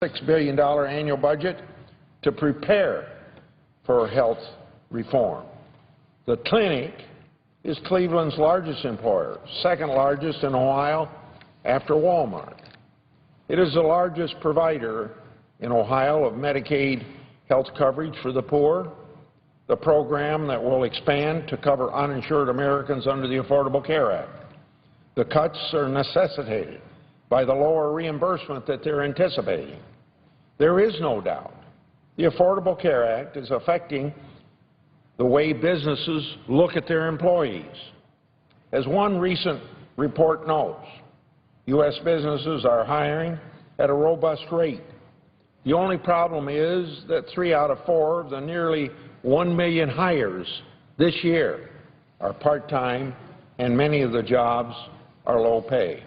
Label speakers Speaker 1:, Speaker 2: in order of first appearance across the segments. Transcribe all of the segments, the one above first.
Speaker 1: $6 billion annual budget to prepare for health reform. The clinic is Cleveland's largest employer, second largest in Ohio after Walmart. It is the largest provider in Ohio of Medicaid health coverage for the poor, the program that will expand to cover uninsured Americans under the Affordable Care Act. The cuts are necessitated by the lower reimbursement that they're anticipating. There is no doubt the Affordable Care Act is affecting the way businesses look at their employees. As one recent report notes, U.S. businesses are hiring at a robust rate. The only problem is that 3 out of 4 of the nearly 1 million hires this year are part-time, and many of the jobs are low pay.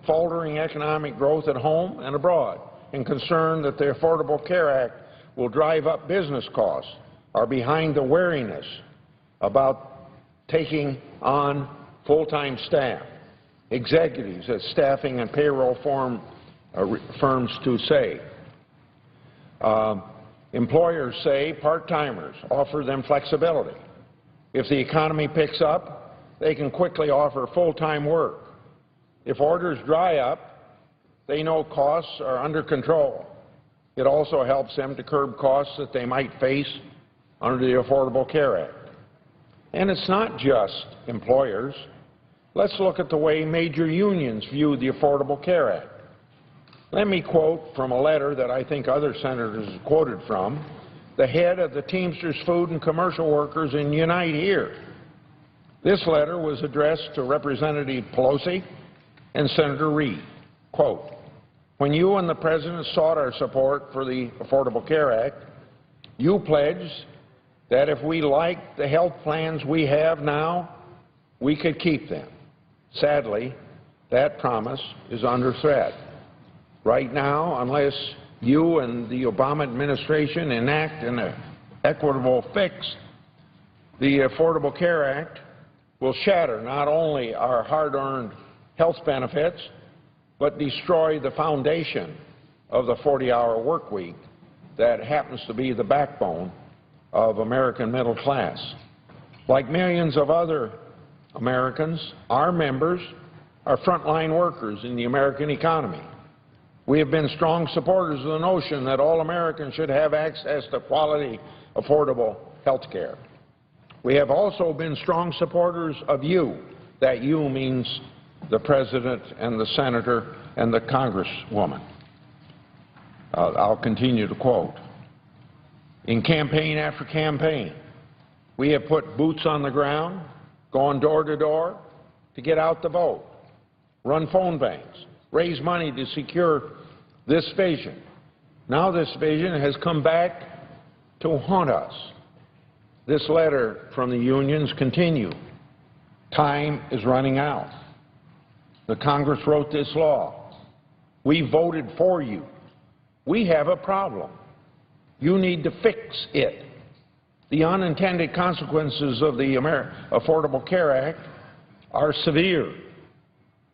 Speaker 1: Faltering economic growth at home and abroad and concern that the Affordable Care Act will drive up business costs are behind the wariness about taking on full-time staff. Executives at staffing and payroll firms to say. Employers say part-timers offer them flexibility. If the economy picks up, they can quickly offer full-time work. If orders dry up, they know costs are under control. It also helps them to curb costs that they might face under the Affordable Care Act. And it's not just employers. Let's look at the way major unions view the Affordable Care Act. Let me quote from a letter that I think other senators have quoted from, the head of the Teamsters Food and Commercial Workers in Unite Here. This letter was addressed to Representative Pelosi and Senator Reid. Quote, when you and the President sought our support for the Affordable Care Act, you pledged that if we liked the health plans we have now, we could keep them. Sadly, that promise is under threat. Right now, unless you and the Obama administration enact an equitable fix, the Affordable Care Act will shatter not only our hard-earned health benefits, but destroy the foundation of the 40-hour work week that happens to be the backbone of American middle class. Like millions of other Americans, our members are frontline workers in the American economy. We have been strong supporters of the notion that all Americans should have access to quality, affordable health care. We have also been strong supporters of you. That you means the President and the Senator and the Congresswoman. I'll continue to quote. In campaign after campaign, we have put boots on the ground, gone door to door to get out the vote, run phone banks, raise money to secure this vision. Now this vision has come back to haunt us. This letter from the unions continues. Time is running out. The Congress wrote this law. We voted for you. We have a problem. You need to fix it. The unintended consequences of the Affordable Care Act are severe.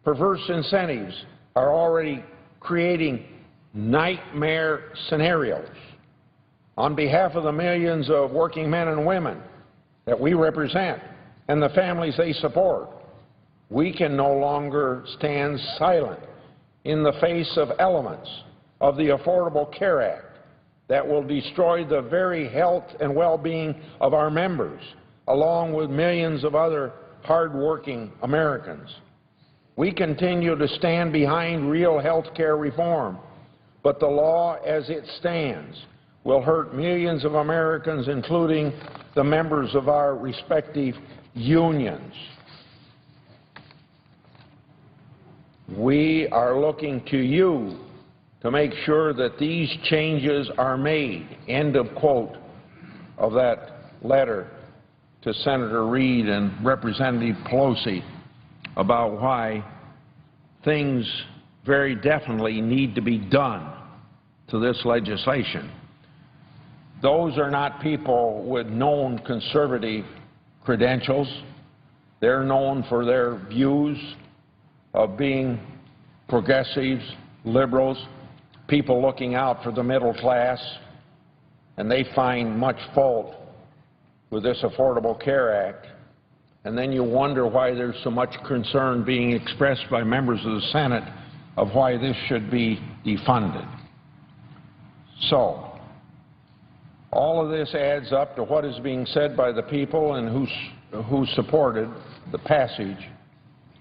Speaker 1: Perverse incentives are already creating nightmare scenarios. On behalf of the millions of working men and women that we represent and the families they support, we can no longer stand silent in the face of elements of the Affordable Care Act that will destroy the very health and well-being of our members, along with millions of other hard-working Americans. We continue to stand behind real health care reform, but the law as it stands will hurt millions of Americans, including the members of our respective unions. We are looking to you to make sure that these changes are made. End of quote of that letter to Senator Reid and Representative Pelosi about why things very definitely need to be done to this legislation. Those are not people with known conservative credentials. They're known for their views of being progressives, liberals, people looking out for the middle class, and they find much fault with this Affordable Care Act. And then you wonder why there's so much concern being expressed by members of the Senate of why this should be defunded. So, all of this adds up to what is being said by the people and who supported the passage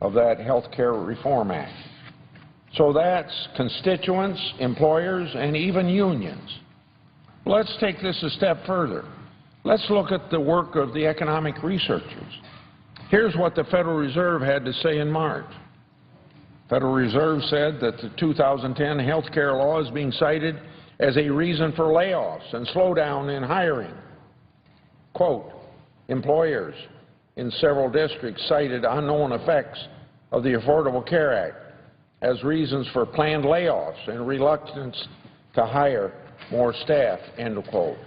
Speaker 1: of that Health Care Reform Act. So that's constituents, employers, and even unions. Let's take this a step further. Let's look at the work of the economic researchers. Here's what the Federal Reserve had to say in March. Federal Reserve said that the 2010 health care law is being cited as a reason for layoffs and slowdown in hiring. Quote, employers in several districts cited unknown effects of the Affordable Care Act as reasons for planned layoffs and reluctance to hire more staff, end of quote.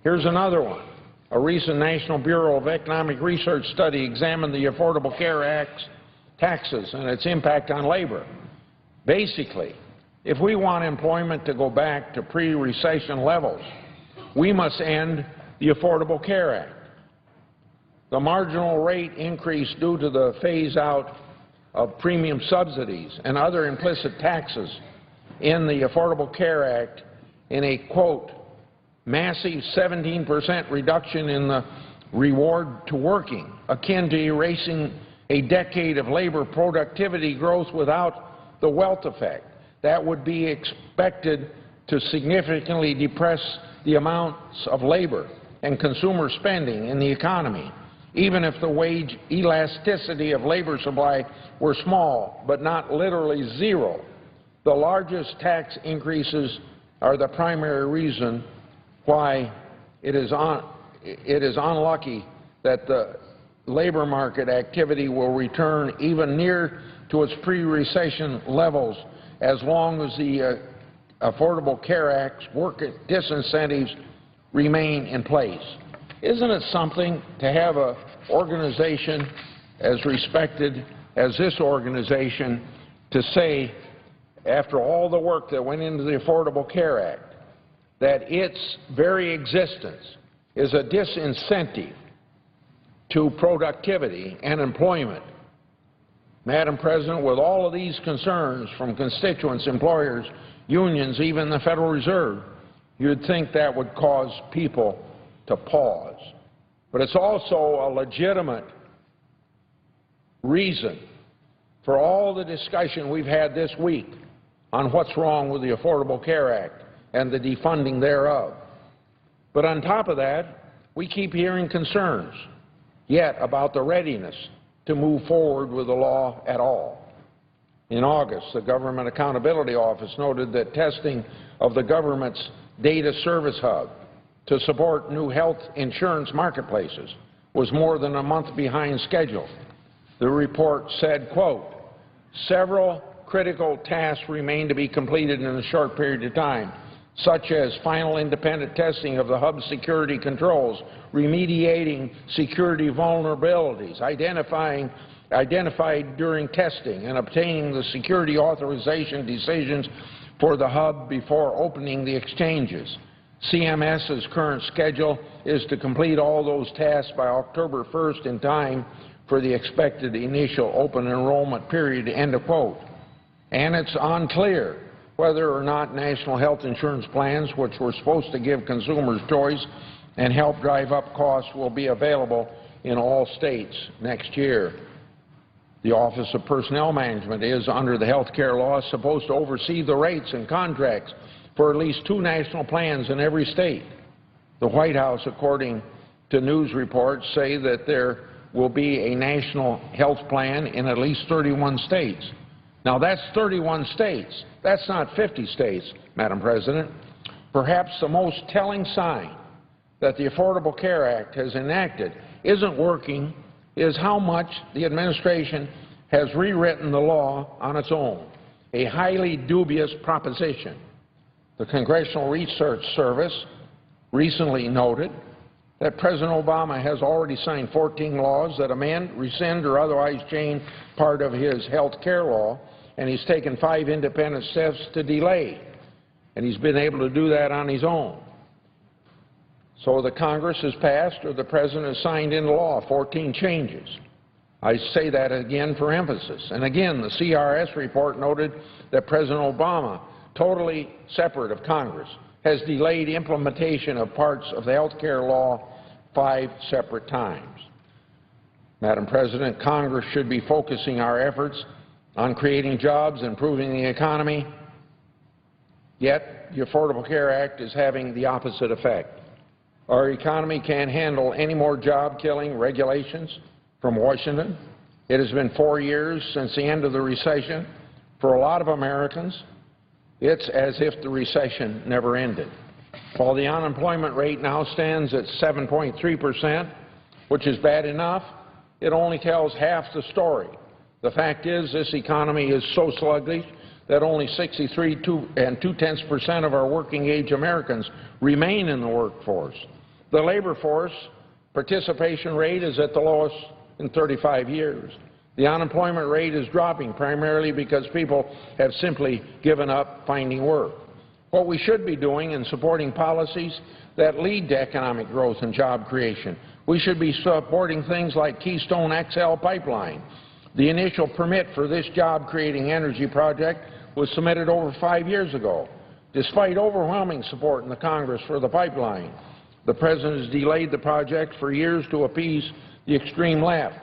Speaker 1: Here's another one. A recent National Bureau of Economic Research study examined the Affordable Care Act's taxes and its impact on labor. Basically, if we want employment to go back to pre-recession levels, we must end the Affordable Care Act. The marginal rate increase due to the phase-out of premium subsidies and other implicit taxes in the Affordable Care Act in a, quote, massive 17% reduction in the reward to working, akin to erasing a decade of labor productivity growth without the wealth effect. That would be expected to significantly depress the amounts of labor and consumer spending in the economy, even if the wage elasticity of labor supply were small, but not literally zero. The largest tax increases are the primary reason why it is unlucky that the labor market activity will return even near to its pre-recession levels as long as the Affordable Care Act's work disincentives remain in place. Isn't it something to have an organization as respected as this organization to say, after all the work that went into the Affordable Care Act, that its very existence is a disincentive to productivity and employment? Madam President, with all of these concerns from constituents, employers, unions, even the Federal Reserve, you'd think that would cause people to pause. But it's also a legitimate reason for all the discussion we've had this week on what's wrong with the Affordable Care Act and the defunding thereof. But on top of that, we keep hearing concerns yet about the readiness to move forward with the law at all. In August, the Government Accountability Office noted that testing of the government's data service hub to support new health insurance marketplaces was more than a month behind schedule. The report said, quote, several critical tasks remain to be completed in a short period of time, such as final independent testing of the hub's security controls, remediating security vulnerabilities, identified during testing, and obtaining the security authorization decisions for the hub before opening the exchanges. CMS's current schedule is to complete all those tasks by October 1st in time for the expected initial open enrollment period, end of quote. And it's unclear whether or not national health insurance plans, which were supposed to give consumers choice and help drive up costs, will be available in all states next year. The Office of Personnel Management is, under the health care law, supposed to oversee the rates and contracts for at least 2 national plans in every state. The White House, according to news reports, say that there will be a national health plan in at least 31 states. Now, that's 31 states. That's not 50 states, Madam President. Perhaps the most telling sign that the Affordable Care Act has enacted isn't working is how much the administration has rewritten the law on its own, a highly dubious proposition. The Congressional Research Service recently noted that President Obama has already signed 14 laws that amend, rescind, or otherwise change part of his health care law, and he's taken 5 independent steps to delay and he's been able to do that on his own. So the Congress has passed, or the President has signed into law, 14 changes. I say that again for emphasis. And again, the CRS report noted that President Obama, totally separate of Congress, has delayed implementation of parts of the health care law 5 separate times. Madam President, Congress should be focusing our efforts on creating jobs, improving the economy, yet the Affordable Care Act is having the opposite effect. Our economy can't handle any more job-killing regulations from Washington. It has been 4 years since the end of the recession. For a lot of Americans, it's as if the recession never ended. While the unemployment rate now stands at 7.3%, which is bad enough, it only tells half the story. The fact is, this economy is so sluggish that only 63.2% of our working-age Americans remain in the workforce. The labor force participation rate is at the lowest in 35 years. The unemployment rate is dropping primarily because people have simply given up finding work. What we should be doing in supporting policies that lead to economic growth and job creation. We should be supporting things like Keystone XL pipeline. The initial permit for this job-creating energy project was submitted over 5 years ago. Despite overwhelming support in the Congress for the pipeline, the President has delayed the project for years to appease the extreme left.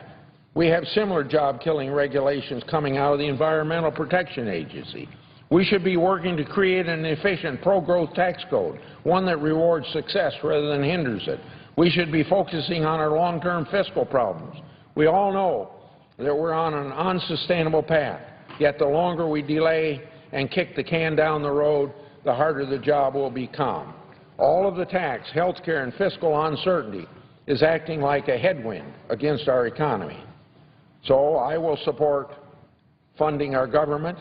Speaker 1: We have similar job-killing regulations coming out of the Environmental Protection Agency. We should be working to create an efficient pro-growth tax code, one that rewards success rather than hinders it. We should be focusing on our long-term fiscal problems. We all know that we're on an unsustainable path, yet the longer we delay and kick the can down the road, the harder the job will become. All of the tax, health care, and fiscal uncertainty is acting like a headwind against our economy. So I will support funding our government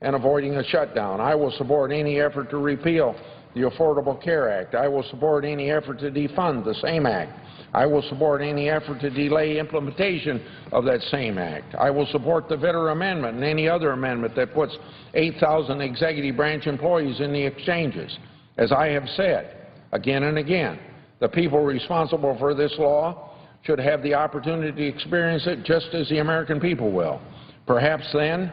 Speaker 1: and avoiding a shutdown. I will support any effort to repeal the Affordable Care Act. I will support any effort to defund the same act. I will support any effort to delay implementation of that same act. I will support the Vitter Amendment and any other amendment that puts 8,000 executive branch employees in the exchanges. As I have said again and again, the people responsible for this law should have the opportunity to experience it just as the American people will. Perhaps then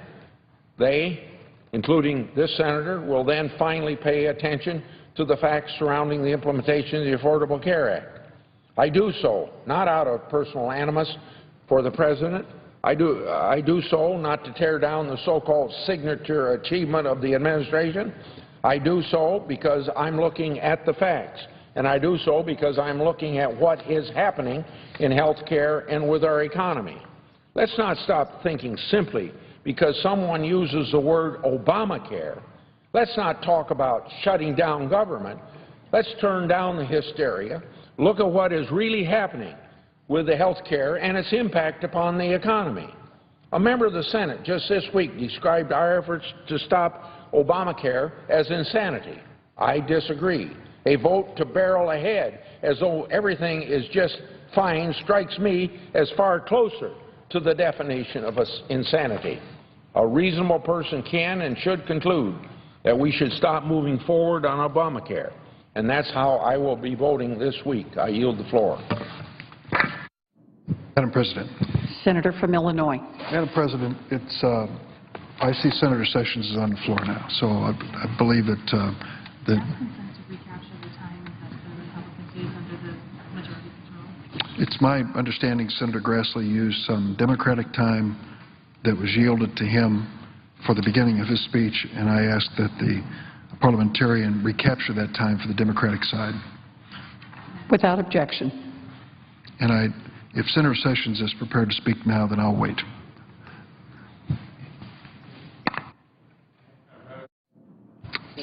Speaker 1: they, including this senator, will then finally pay attention to the facts surrounding the implementation of the Affordable Care Act. I do so not out of personal animus for the President. I do so not to tear down the so-called signature achievement of the administration. I do so because I'm looking at the facts, and I do so because I'm looking at what is happening in health care and with our economy. Let's not stop thinking simply because someone uses the word Obamacare. Let's not talk about shutting down government. Let's turn down the hysteria. Look at what is really happening with the health care and its impact upon the economy. A member of the Senate just this week described our efforts to stop Obamacare as insanity. I disagree. A vote to barrel ahead as though everything is just fine strikes me as far closer to the definition of insanity. A reasonable person can and should conclude that we should stop moving forward on Obamacare, and that's how I will be voting this week. I yield the floor.
Speaker 2: Madam President.
Speaker 3: Senator from Illinois.
Speaker 2: Madam President, I see Senator Sessions is on the floor now, so I believe that the it's my understanding Senator Grassley used some Democratic time that was yielded to him for the beginning of his speech, and I ask that the parliamentarian recapture that time for the Democratic side.
Speaker 3: Without objection.
Speaker 2: And if Senator Sessions is prepared to speak now, then I'll wait.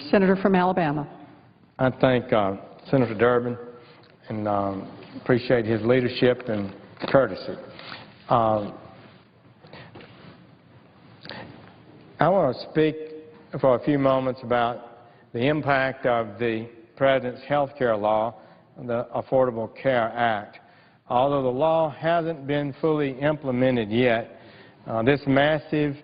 Speaker 3: Senator from Alabama.
Speaker 4: I thank Senator Durbin and appreciate his leadership and courtesy. I want to speak for a few moments about the impact of the President's health care law, the Affordable Care Act. Although the law hasn't been fully implemented yet, this massive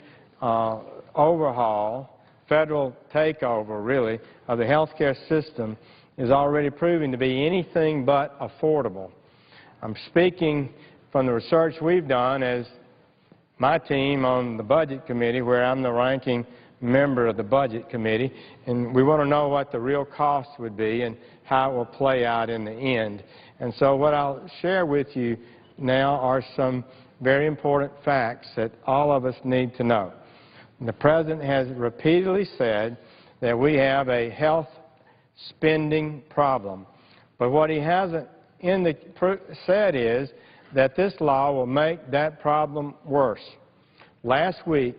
Speaker 4: overhaul, federal takeover really, of the health care system is already proving to be anything but affordable. I'm speaking from the research we've done as my team on the Budget Committee, where I'm the ranking member of the Budget Committee, and we want to know what the real cost would be and how it will play out in the end. And so what I'll share with you now are some very important facts that all of us need to know. The President has repeatedly said that we have a health spending problem. But what he hasn't said is that this law will make that problem worse. Last week,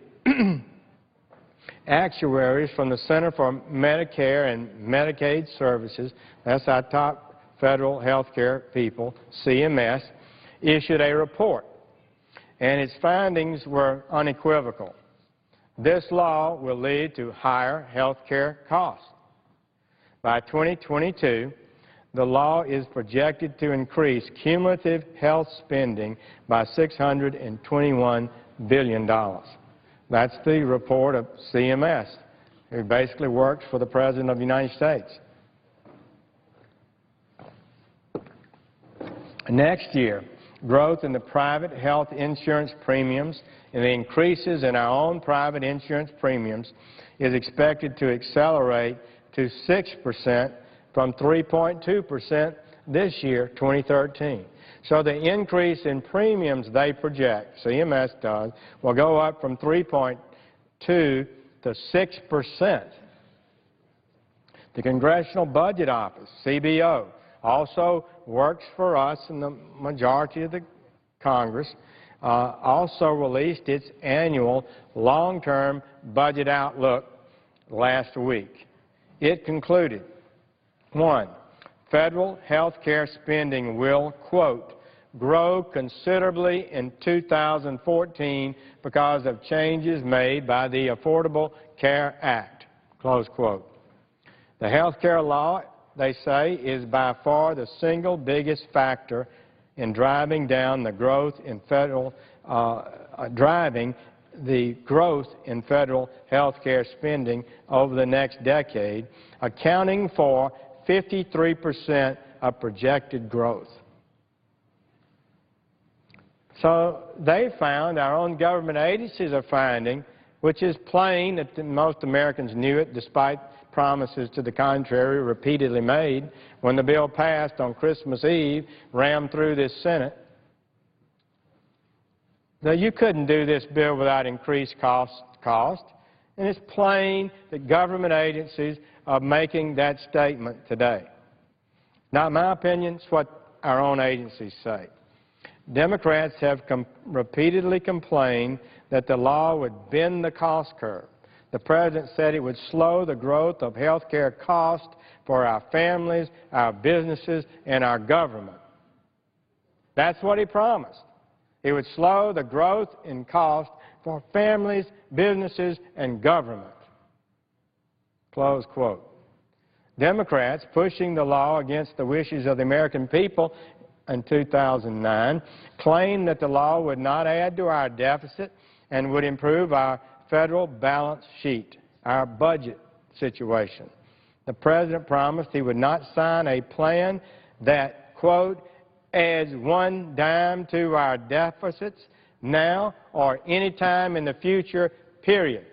Speaker 4: actuaries from the Center for Medicare and Medicaid Services, that's our top federal health care people, CMS, issued a report, and its findings were unequivocal. This law will lead to higher health care costs. By 2022, the law is projected to increase cumulative health spending by $621 billion. That's the report of CMS, who basically works for the President of the United States. Next year, growth in the private health insurance premiums and the increases in our own private insurance premiums is expected to accelerate to 6% from 3.2% this year, 2013. So the increase in premiums they project, CMS does, will go up from 3.2 to 6%. The Congressional Budget Office, CBO, also works for us in the majority of the Congress, also released its annual long-term budget outlook last week. It concluded, 1, federal health care spending will, quote, grow considerably in 2014 because of changes made by the Affordable Care Act, close quote. The health care law, they say, is by far the single biggest factor in driving down the growth in federal, health care spending over the next decade, accounting for 53% of projected growth. So they found, our own government agencies are finding, which is plain that most Americans knew it despite promises to the contrary repeatedly made when the bill passed on Christmas Eve, rammed through this Senate. Now, you couldn't do this bill without increased cost, and it's plain that government agencies are making that statement today. Not my opinion, it's what our own agencies say. Democrats have repeatedly complained that the law would bend the cost curve. The President said it would slow the growth of health care costs for our families, our businesses, and our government. That's what he promised. It would slow the growth in cost for families, businesses, and government. Close quote. Democrats, pushing the law against the wishes of the American people in 2009, claimed that the law would not add to our deficit and would improve our federal balance sheet, our budget situation. The President promised he would not sign a plan that, quote, adds one dime to our deficits now or any time in the future, period,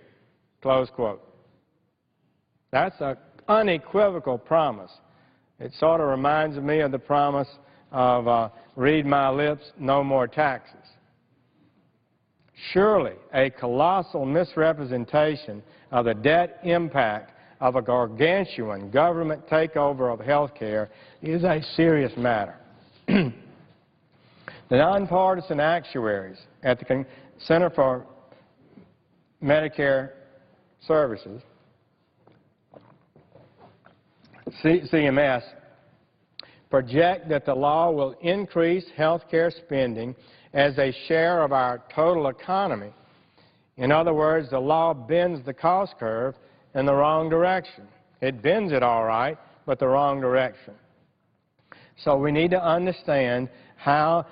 Speaker 4: close quote. That's an unequivocal promise. It sort of reminds me of the promise of read my lips, no more taxes. Surely a colossal misrepresentation of the debt impact of a gargantuan government takeover of health care is a serious matter. The nonpartisan actuaries at the Center for Medicare Services, CMS, project that the law will increase health care spending as a share of our total economy. In other words, the law bends the cost curve in the wrong direction. It bends it all right, but the wrong direction. So we need to understand how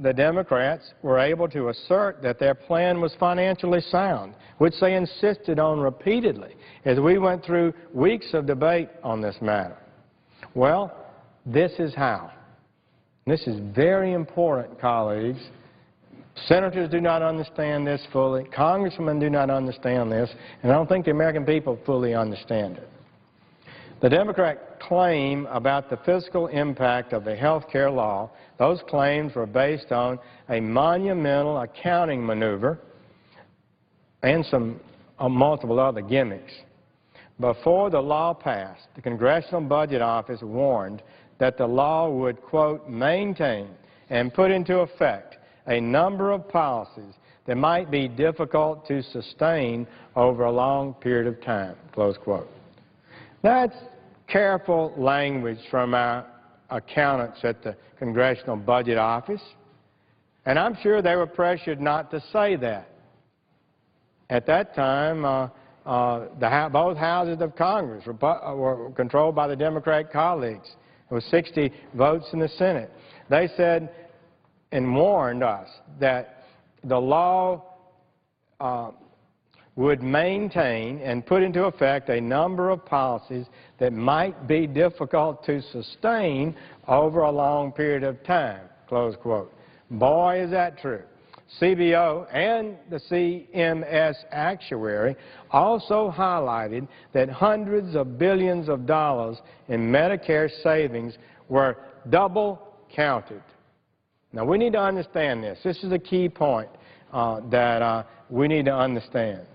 Speaker 4: the Democrats were able to assert that their plan was financially sound, which they insisted on repeatedly as we went through weeks of debate on this matter. Well, this is how. This is very important, colleagues. Senators do not understand this fully. Congressmen do not understand this, and I don't think the American people fully understand it. The Democrat claim about the fiscal impact of the health care law, those claims were based on a monumental accounting maneuver and some multiple other gimmicks. Before the law passed, the Congressional Budget Office warned that the law would, quote, maintain and put into effect a number of policies that might be difficult to sustain over a long period of time, close quote. That's careful language from our accountants at the Congressional Budget Office, and I'm sure they were pressured not to say that. At that time, both houses of Congress were controlled by the Democratic colleagues. There were 60 votes in the Senate. They said and warned us that the law would maintain and put into effect a number of policies that might be difficult to sustain over a long period of time, close quote. Boy, is that true. CBO and the CMS actuary also highlighted that hundreds of billions of dollars in Medicare savings were double counted. Now, we need to understand this. This is a key point that we need to understand.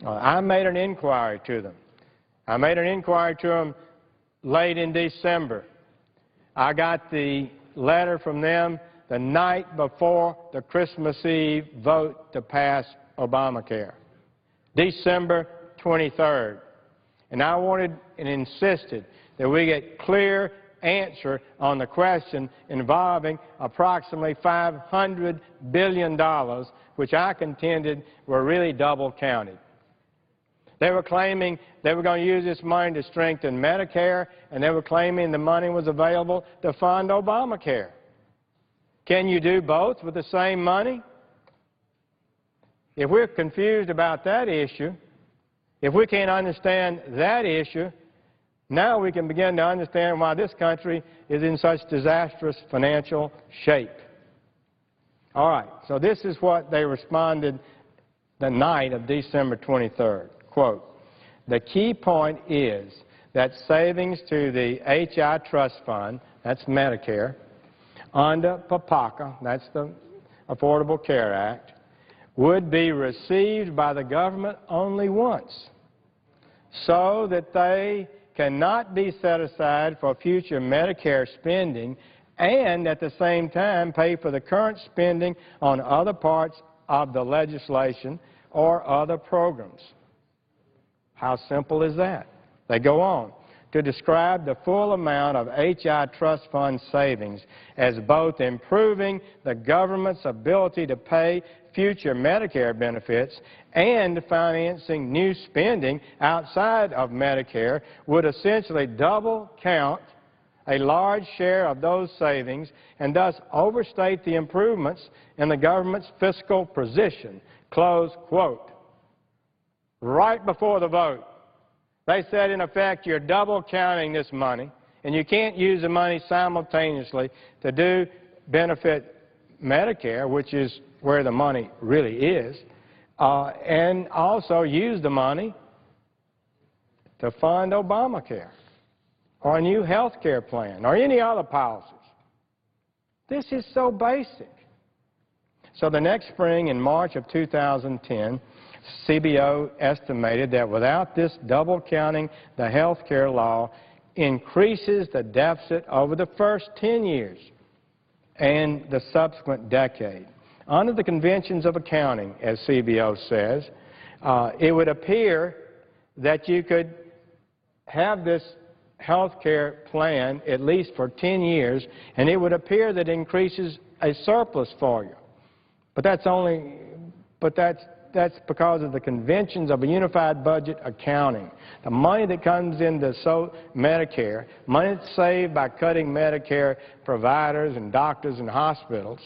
Speaker 4: I made an inquiry to them. I made an inquiry to them late in December. I got the letter from them the night before the Christmas Eve vote to pass Obamacare, December 23rd. And I wanted and insisted that we get clear answer on the question involving approximately $500 billion, which I contended were really double counted. They were claiming they were going to use this money to strengthen Medicare, and they were claiming the money was available to fund Obamacare. Can you do both with the same money? If we're confused about that issue, if we can't understand that issue, now we can begin to understand why this country is in such disastrous financial shape. All right, so this is what they responded the night of December 23rd. Quote, the key point is that savings to the HI Trust Fund, that's Medicare, under PPACA, that's the Affordable Care Act, would be received by the government only once, so that they cannot be set aside for future Medicare spending and at the same time pay for the current spending on other parts of the legislation or other programs. How simple is that? They go on to describe the full amount of HI Trust Fund savings as both improving the government's ability to pay future Medicare benefits and financing new spending outside of Medicare would essentially double count a large share of those savings and thus overstate the improvements in the government's fiscal position, close quote. Right before the vote, they said, in effect, you're double counting this money, and you can't use the money simultaneously to do benefit Medicare, which is where the money really is, and also use the money to fund Obamacare or a new health care plan or any other policies. This is so basic. So the next spring, in March of 2010, CBO estimated that without this double counting, the health care law increases the deficit over the first 10 years and the subsequent decade. Under the conventions of accounting, as CBO says, it would appear that you could have this health care plan at least for 10 years, and it would appear that it increases a surplus for you. But that's because of the conventions of a unified budget accounting. The money that comes into Medicare, money that's saved by cutting Medicare providers and doctors and hospitals,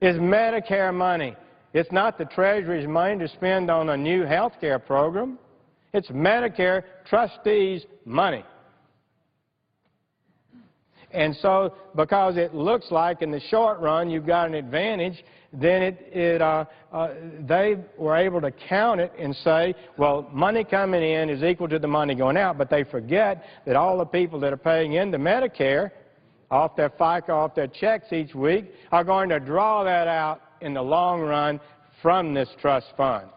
Speaker 4: is Medicare money. It's not the Treasury's money to spend on a new health care program. It's Medicare trustees' money. And so, because it looks like in the short run you've got an advantage, then they were able to count it and say, well, money coming in is equal to the money going out, but they forget that all the people that are paying into Medicare off their FICA, off their checks each week, are going to draw that out in the long run from this trust fund.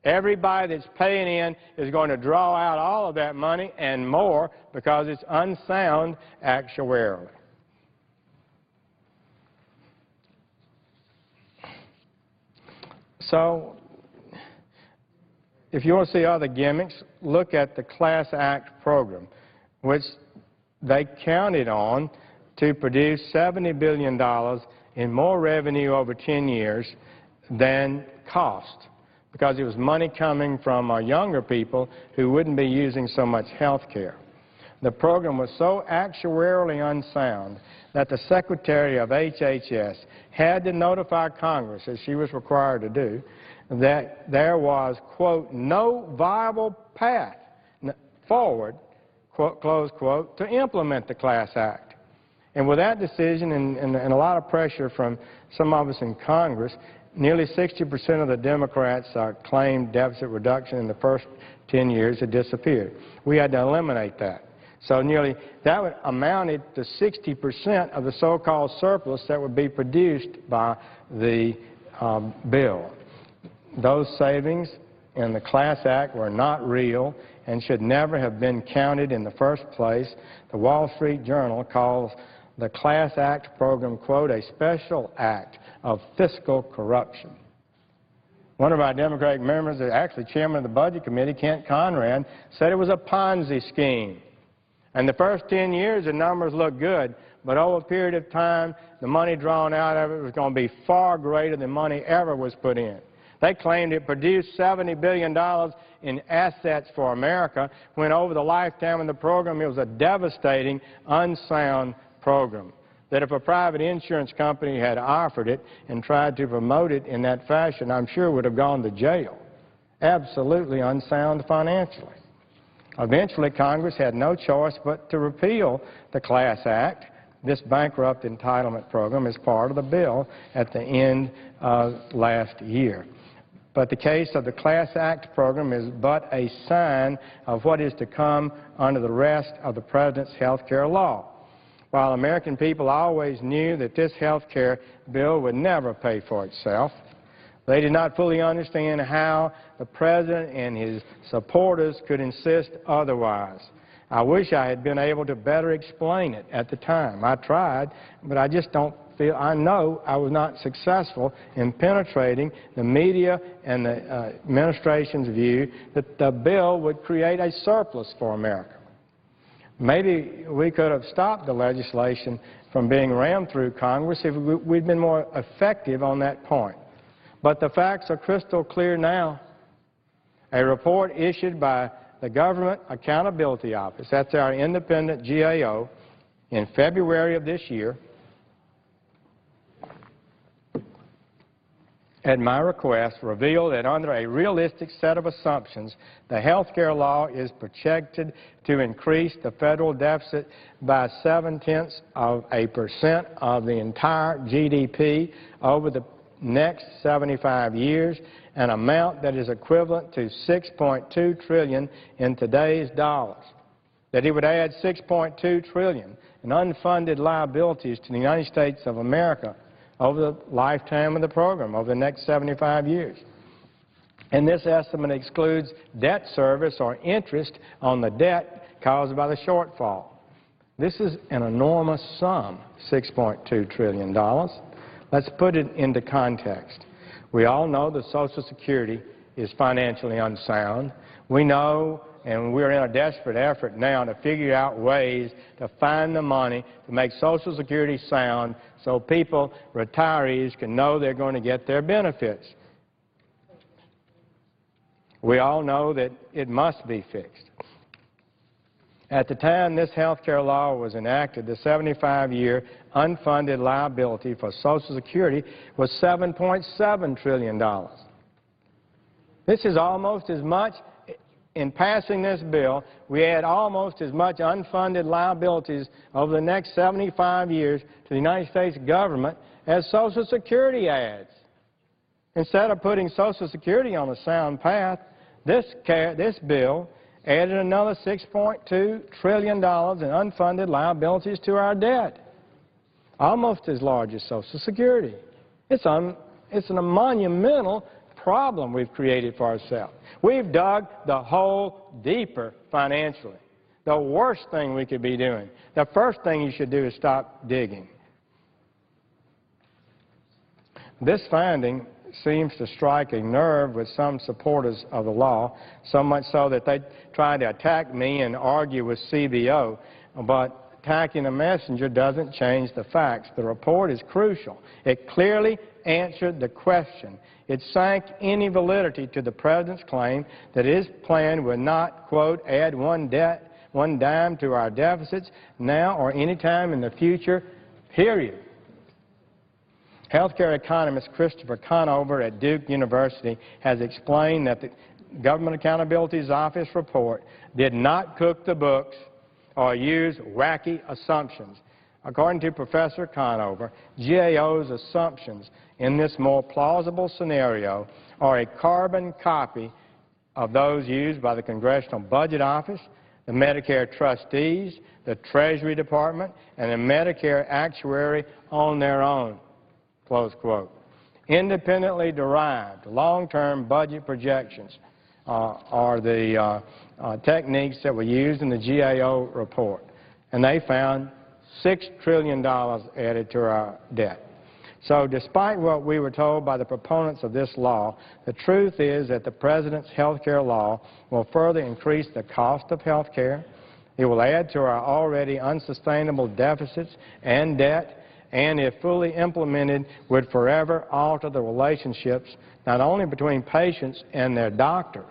Speaker 4: Everybody that's paying in is going to draw out all of that money and more because it's unsound actuarially. So, if you want to see other gimmicks, look at the Class Act program, which they counted on to produce $70 billion in more revenue over 10 years than cost, because it was money coming from our younger people who wouldn't be using so much health care. The program was so actuarially unsound that the Secretary of HHS had to notify Congress, as she was required to do, that there was, quote, no viable path forward, quote, close quote, to implement the Class Act. And with that decision and a lot of pressure from some of us in Congress, nearly 60% of the Democrats claimed deficit reduction in the first 10 years had disappeared. We had to eliminate that. So that would amounted to 60% of the so-called surplus that would be produced by the bill. Those savings in the Class Act were not real and should never have been counted in the first place. The Wall Street Journal calls the Class Act program, quote, a special act of fiscal corruption. One of our Democratic members, actually chairman of the Budget Committee, Kent Conrad, said it was a Ponzi scheme. And the first 10 years, the numbers looked good, but over a period of time, the money drawn out of it was going to be far greater than money ever was put in. They claimed it produced $70 billion in assets for America, when over the lifetime of the program, it was a devastating, unsound program. That if a private insurance company had offered it and tried to promote it in that fashion, I'm sure would have gone to jail. Absolutely unsound financially. Eventually, Congress had no choice but to repeal the Class Act, this bankrupt entitlement program, as part of the bill at the end of last year. But the case of the Class Act program is but a sign of what is to come under the rest of the President's health care law. While American people always knew that this health care bill would never pay for itself, they did not fully understand how the President and his supporters could insist otherwise. I wish I had been able to better explain it at the time. I tried, but I just don't feel, I know I was not successful in penetrating the media and the administration's view that the bill would create a surplus for America. Maybe we could have stopped the legislation from being rammed through Congress if we'd been more effective on that point. But the facts are crystal clear now. A report issued by the Government Accountability Office, that's our independent GAO, in February of this year, at my request, revealed that under a realistic set of assumptions, the health care law is projected to increase the federal deficit by 0.7% of the entire GDP over the next 75 years, an amount that is equivalent to $6.2 trillion in today's dollars. That he would add $6.2 trillion in unfunded liabilities to the United States of America over the lifetime of the program, over the next 75 years. And this estimate excludes debt service or interest on the debt caused by the shortfall. This is an enormous sum, $6.2 trillion. Let's put it into context. We all know that Social Security is financially unsound. We know, and we're in a desperate effort now to figure out ways to find the money to make Social Security sound so people, retirees, can know they're going to get their benefits. We all know that it must be fixed. At the time this health care law was enacted, the 75-year unfunded liability for Social Security was $7.7 trillion. This is almost as much, in passing this bill, we add almost as much unfunded liabilities over the next 75 years to the United States government as Social Security adds. Instead of putting Social Security on a sound path, this bill added another $6.2 trillion in unfunded liabilities to our debt, almost as large as Social Security. It's a monumental problem we've created for ourselves. We've dug the hole deeper financially. The worst thing we could be doing. The first thing you should do is stop digging. This finding seems to strike a nerve with some supporters of the law, so much so that they try to attack me and argue with CBO, but attacking a messenger doesn't change the facts. The report is crucial. It clearly answered the question. It sank any validity to the President's claim that his plan would not, quote, add one dime to our deficits now or any time in the future, period. Healthcare economist Christopher Conover at Duke University has explained that the Government Accountability Office report did not cook the books or use wacky assumptions. According to Professor Conover, GAO's assumptions in this more plausible scenario are a carbon copy of those used by the Congressional Budget Office, the Medicare trustees, the Treasury Department, and the Medicare actuary on their own. Close quote. Independently derived long-term budget projections are the techniques that were used in the GAO report, and they found $6 trillion added to our debt. So despite what we were told by the proponents of this law, the truth is that the President's health care law will further increase the cost of health care. It will add to our already unsustainable deficits and debt, and if fully implemented, would forever alter the relationships not only between patients and their doctors,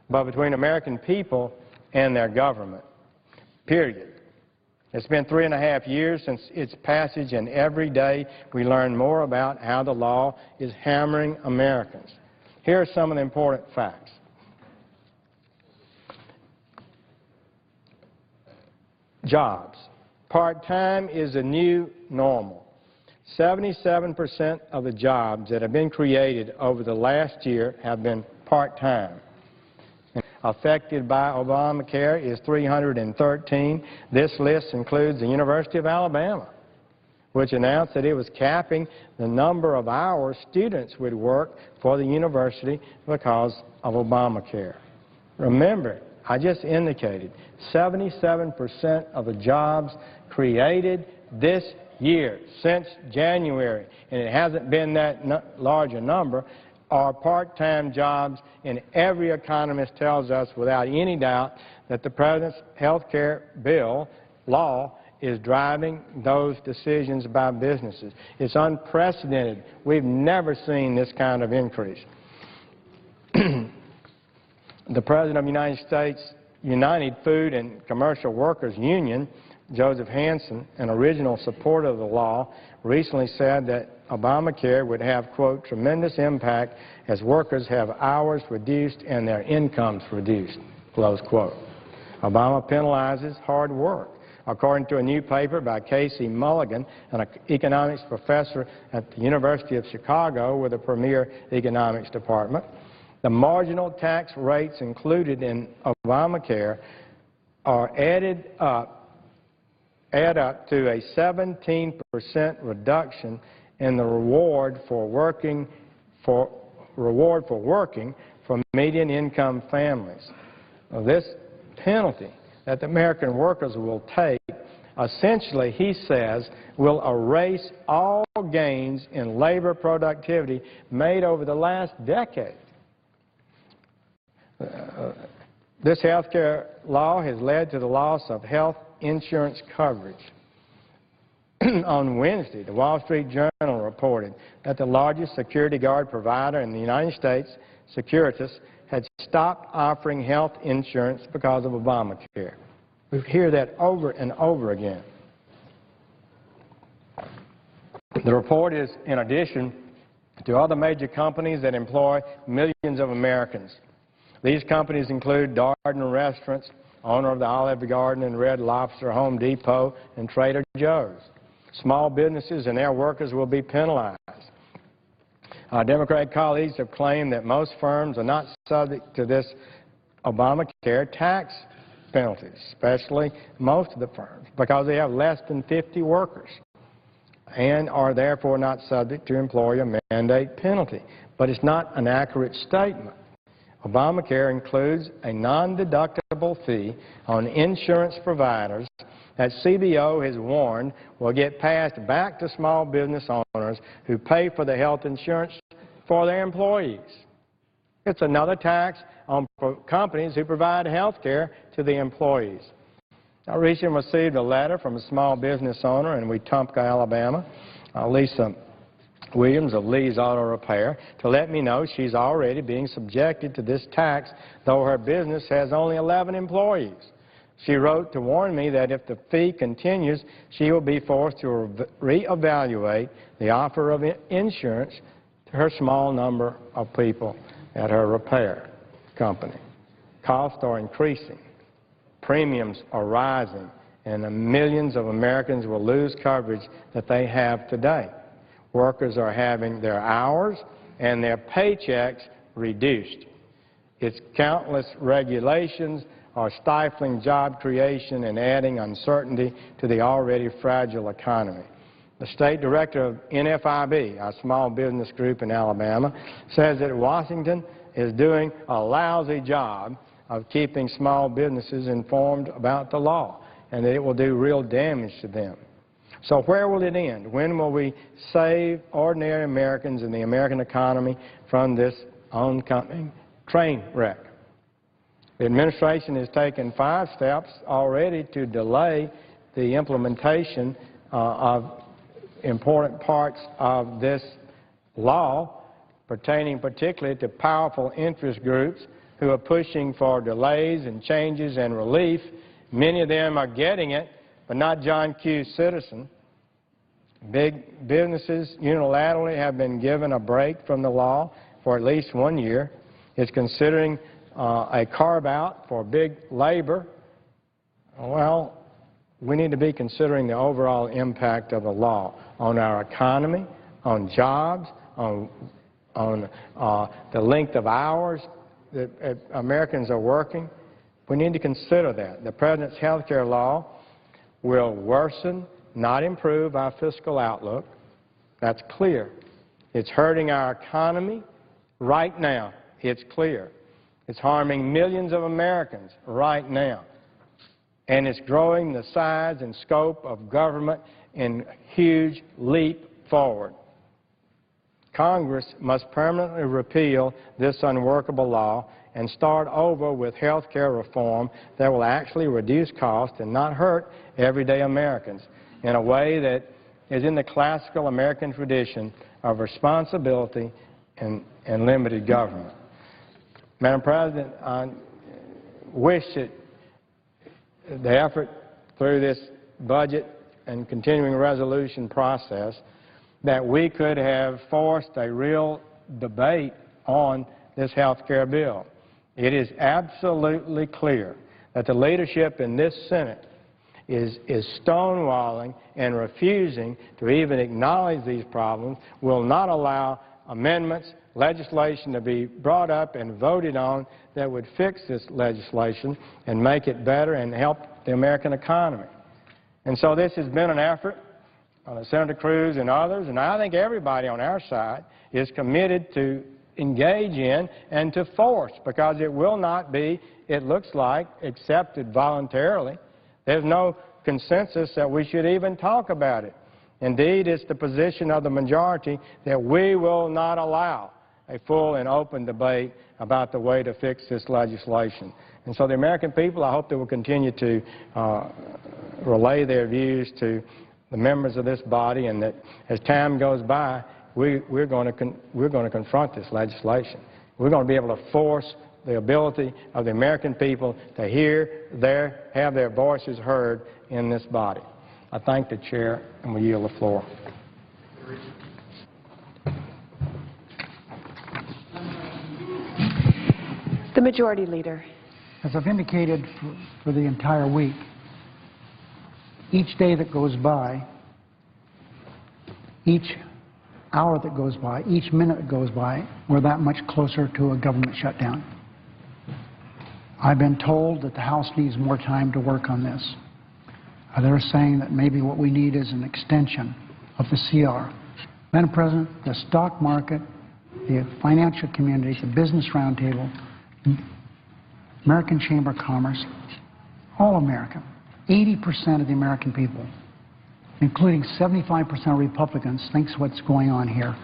Speaker 4: but between American people and their government, period. It's been 3.5 years since its passage, and every day we learn more about how the law is hammering Americans. Here are some of the important facts. Jobs. Part-time is the new normal. 77% of the jobs that have been created over the last year have been part-time. Affected by Obamacare is 313. This list includes the University of Alabama, which announced that it was capping the number of hours students would work for the university because of Obamacare. Remember, I just indicated 77% of the jobs created this year, since January, and it hasn't been that large a number, are part-time jobs, and every economist tells us without any doubt that the President's health care bill, law, is driving those decisions by businesses. It's unprecedented. We've never seen this kind of increase. The President of the United States United Food and Commercial Workers Union, Joseph Hansen, an original supporter of the law, recently said that Obamacare would have, quote, tremendous impact as workers have hours reduced and their incomes reduced, close quote. Obama penalizes hard work. According to a new paper by Casey Mulligan, an economics professor at the University of Chicago with a premier economics department, the marginal tax rates included in Obamacare are add up to a 17% reduction in the reward for working for median income families. Now, this penalty that the American workers will take, essentially, he says, will erase all gains in labor productivity made over the last decade. This health care law has led to the loss of health insurance coverage. On Wednesday, the Wall Street Journal reported that the largest security guard provider in the United States, Securitas, had stopped offering health insurance because of Obamacare. We hear that over and over again. The report is in addition to other major companies that employ millions of Americans. These companies include Darden Restaurants, owner of the Olive Garden and Red Lobster, Home Depot, and Trader Joe's. Small businesses and their workers will be penalized. Our Democratic colleagues have claimed that most firms are not subject to this Obamacare tax penalties, especially most of the firms, because they have less than 50 workers and are therefore not subject to employer mandate penalty. But it's not an accurate statement. Obamacare includes a non-deductible fee on insurance providers that CBO has warned will get passed back to small business owners who pay for the health insurance for their employees. It's another tax on companies who provide health care to the employees. I recently received a letter from a small business owner in Wetumpka, Alabama, Lisa Williams of Lee's Auto Repair, to let me know she's already being subjected to this tax, though her business has only 11 employees. She wrote to warn me that if the fee continues, she will be forced to reevaluate the offer of insurance to her small number of people at her repair company. Costs are increasing, premiums are rising, and millions of Americans will lose coverage that they have today. Workers are having their hours and their paychecks reduced. Its countless regulations are stifling job creation and adding uncertainty to the already fragile economy. The state director of NFIB, our small business group in Alabama, says that Washington is doing a lousy job of keeping small businesses informed about the law, and that it will do real damage to them. So where will it end? When will we save ordinary Americans and the American economy from this oncoming train wreck? The administration has taken 5 steps already to delay the implementation of important parts of this law, pertaining particularly to powerful interest groups who are pushing for delays and changes and relief. Many of them are getting it, but not John Q. Citizen. Big businesses unilaterally have been given a break from the law for at least 1 year. It's considering a carve-out for big labor. Well, we need to be considering the overall impact of the law on our economy, on jobs, on the length of hours that Americans are working. We need to consider that. The President's health care law will worsen, not improve our fiscal outlook. That's clear. It's hurting our economy right now. It's clear. It's harming millions of Americans right now. And it's growing the size and scope of government in huge leap forward. Congress must permanently repeal this unworkable law and start over with health care reform that will actually reduce costs and not hurt everyday Americans in a way that is in the classical American tradition of responsibility and limited government. Madam President, I wish that the effort through this budget and continuing resolution process that we could have forced a real debate on this health care bill. It is absolutely clear that the leadership in this Senate is stonewalling and refusing to even acknowledge these problems, will not allow amendments, legislation to be brought up and voted on that would fix this legislation and make it better and help the American economy. And so this has been an effort Senator Cruz and others, and I think everybody on our side is committed to engage in and to force, because it will not be, it looks like, accepted voluntarily. There's no consensus that we should even talk about it. Indeed, it's the position of the majority that we will not allow a full and open debate about the way to fix this legislation. And so the American people, I hope they will continue to relay their views to the members of this body, and that as time goes by, we're going to confront this legislation. We're going to be able to force the ability of the American people to have their voices heard in this body. I thank the chair and will yield the floor.
Speaker 5: The Majority Leader.
Speaker 6: As I've indicated for the entire week, each day that goes by, each hour that goes by, each minute that goes by, we're that much closer to a government shutdown. I've been told that the House needs more time to work on this. They're saying that maybe what we need is an extension of the CR. Madam President, the stock market, the financial community, the Business Roundtable, American Chamber of Commerce, all America, 80% of the American people, including 75% of Republicans, thinks what's going on here,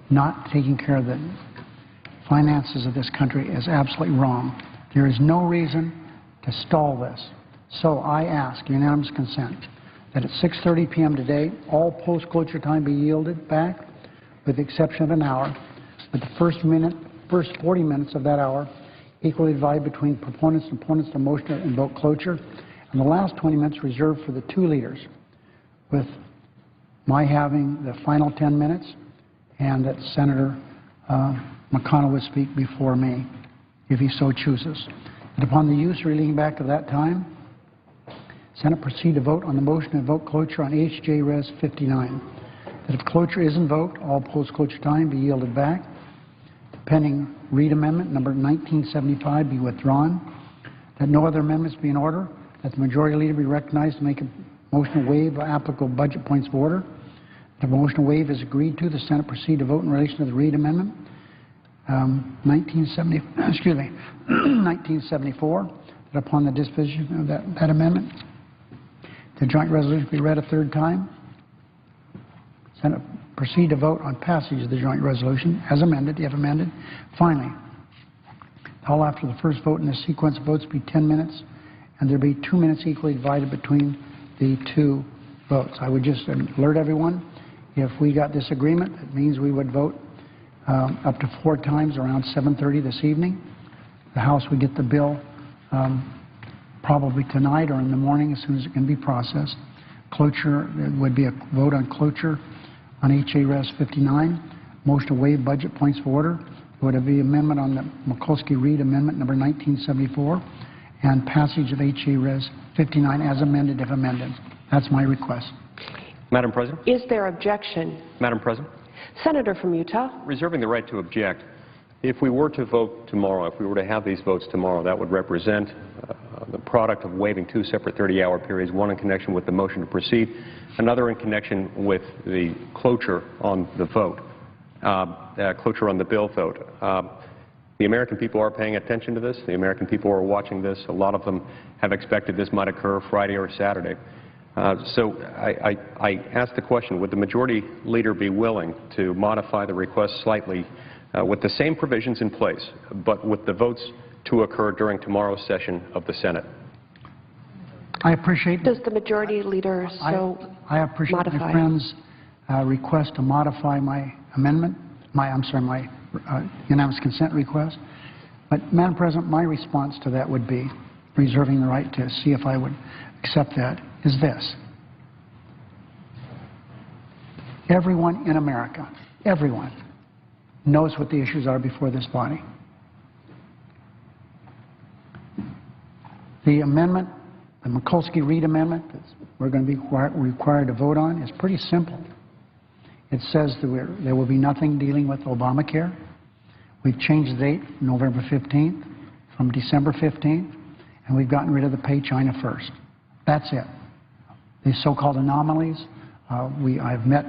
Speaker 6: not taking care of the finances of this country, is absolutely wrong. There is no reason to stall this. So I ask unanimous consent that at 6:30 p.m. today, all post-cloture time be yielded back, with the exception of an hour, but the first 40 minutes of that hour equally divided between proponents and opponents to motion to invoke cloture, and the last 20 minutes reserved for the two leaders, with my having the final 10 minutes, and that Senator McConnell would speak before me, if he so chooses. And upon the use or leading back of that time, Senate proceed to vote on the motion to invoke cloture on J.Res 59. That if cloture is invoked, all post-cloture time be yielded back. The pending Reid Amendment number 1975 be withdrawn. That no other amendments be in order. That the Majority Leader be recognized to make a motion to waive applicable budget points of order. That the motion to waive is agreed to. The Senate proceed to vote in relation to the Reid Amendment 1974. That upon the disposition of that amendment, the joint resolution be read a third time. Senate proceed to vote on passage of the joint resolution as amended, if amended. Finally, all after the first vote in the sequence of votes be 10 minutes, and there be 2 minutes equally divided between the two votes. I would just alert everyone, if we got this agreement, it means we would vote up to 4 times around 7:30 this evening. The House would get the bill probably tonight or in the morning as soon as it can be processed. Cloture, there would be a vote on cloture on J.Res 59. Motion to waive budget points of order. There would be amendment on the Mikulski-Reid Amendment number 1974 and passage of J.Res 59 as amended if amended. That's my request.
Speaker 7: Madam President?
Speaker 5: Is there objection?
Speaker 7: Madam President?
Speaker 5: Senator from Utah.
Speaker 7: Reserving the right to object. If we were to vote tomorrow, if we were to have these votes tomorrow, that would represent the product of waiving 2 separate 30-hour periods, one in connection with the motion to proceed, another in connection with the cloture on the vote, cloture on the bill vote. The American people are paying attention to this. The American people are watching this. A lot of them have expected this might occur Friday or Saturday. So I ask the question, would the Majority Leader be willing to modify the request slightly with the same provisions in place, but with the votes to occur during tomorrow's session of the Senate?
Speaker 6: I appreciate.
Speaker 5: Does the Majority Leader
Speaker 6: I appreciate
Speaker 5: modify?
Speaker 6: my friend's request to modify my amendment, my unanimous consent request. But, Madam President, my response to that would be, reserving the right to see if I would accept that, is this. Everyone in America, everyone, knows what the issues are before this body. The amendment, the Mikulski-Reid Amendment that we're going to be required to vote on is pretty simple. It says that there will be nothing dealing with Obamacare. We've changed the date from November 15th from December 15th, and we've gotten rid of the Pay China First. That's it. These so-called anomalies, I've met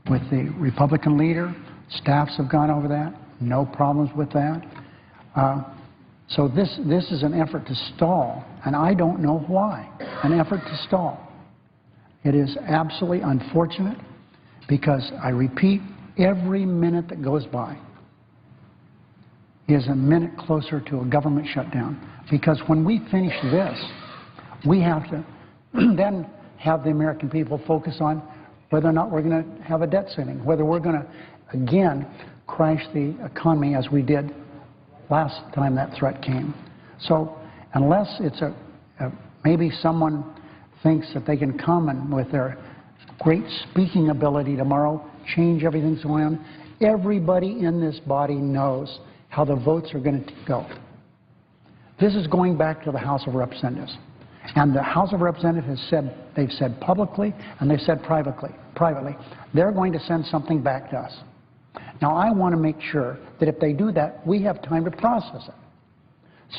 Speaker 6: with the Republican leader. Staffs have gone over that. No problems with that. So this is an effort to stall, and I don't know why. An effort to stall. It is absolutely unfortunate because, I repeat, every minute that goes by is a minute closer to a government shutdown. Because when we finish this, we have to then have the American people focus on whether or not we're going to have a debt ceiling, whether we're going to, again, crash the economy as we did last time that threat came. So unless it's maybe someone thinks that they can come and with their great speaking ability tomorrow change everything that's going on, everybody in this body knows how the votes are going to go. This is going back to the House of Representatives. And the House of Representatives has said, they've said publicly and they've said privately, they're going to send something back to us. Now, I want to make sure that if they do that, we have time to process it.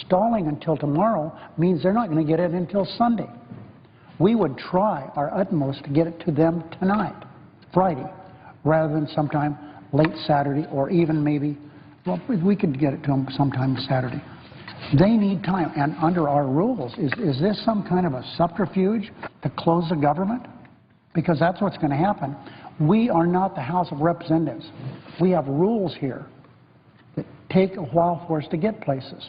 Speaker 6: Stalling until tomorrow means they're not going to get it until Sunday. We would try our utmost to get it to them tonight, Friday, rather than sometime late Saturday or even maybe, well, we could get it to them sometime Saturday. They need time, and under our rules, is this some kind of a subterfuge to close the government? Because that's what's going to happen. We are not the House of Representatives. We have rules here that take a while for us to get places.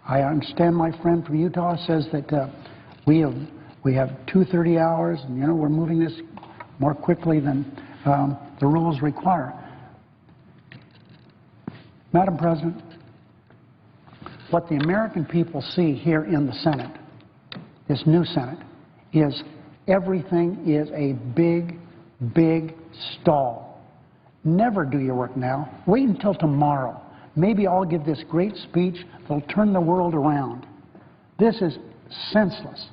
Speaker 6: I understand my friend from Utah says that we have 2:30 hours, and we're moving this more quickly than the rules require. Madam President, what the American people see here in the Senate, this new Senate, is everything is a big, big stall. Never do your work now. Wait until tomorrow. Maybe I'll give this great speech that'll turn the world around. This is senseless.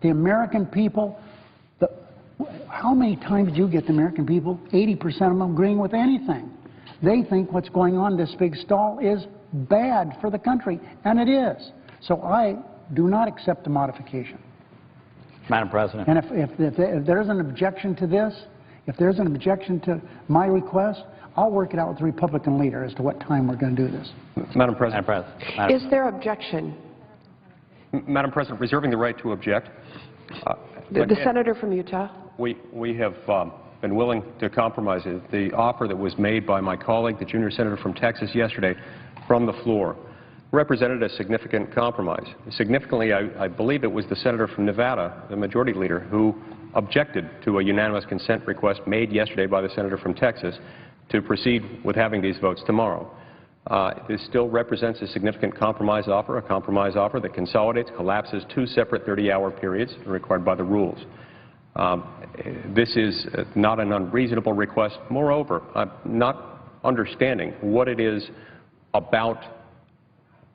Speaker 6: The American people, how many times do you get the American people, 80% of them agreeing with anything? They think what's going on in this big stall is bad for the country, and it is. So I do not accept the modification.
Speaker 8: Madam President.
Speaker 6: And if there's an objection to this, if there's an objection to my request, I'll work it out with the Republican leader as to what time we're going to do this.
Speaker 7: Madam President.
Speaker 5: Is there objection?
Speaker 7: Madam President, reserving the right to object.
Speaker 5: The senator from Utah.
Speaker 7: We have been willing to compromise. The offer that was made by my colleague, the junior senator from Texas yesterday, from the floor, represented a significant compromise. Significantly, I believe it was the senator from Nevada, the majority leader, who objected to a unanimous consent request made yesterday by the senator from Texas to proceed with having these votes tomorrow. This still represents a significant compromise offer, that consolidates, collapses two separate 30-hour periods required by the rules. This is not an unreasonable request. Moreover, not understanding what it is about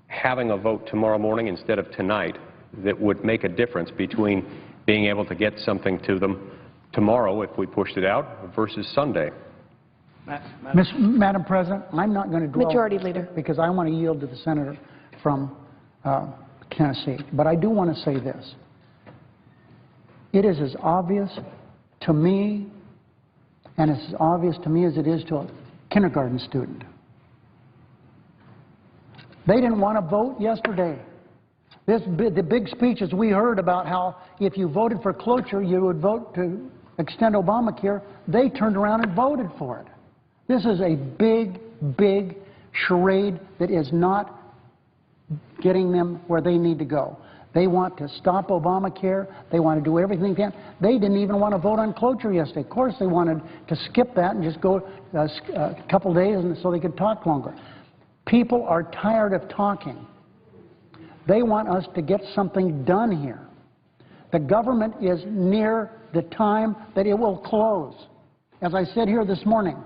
Speaker 7: having a vote tomorrow morning instead of tonight that would make a difference between being able to get something to them tomorrow if we pushed it out versus Sunday.
Speaker 6: Madam President, I'm not going to dwell
Speaker 5: Majority Leader.
Speaker 6: because I want to yield to the senator from Tennessee. But I do want to say this. It is as obvious to me, and it's as obvious to me as it is to a kindergarten student. They didn't want to vote yesterday. The big speeches we heard about how if you voted for cloture, you would vote to extend Obamacare, they turned around and voted for it. This is a big, big charade that is not getting them where they need to go. They want to stop Obamacare. They want to do everything they can. They didn't even want to vote on cloture yesterday. Of course, they wanted to skip that and just go a couple days and so they could talk longer. People are tired of talking. They want us to get something done here. The government is near the time that it will close. As I said here this morning,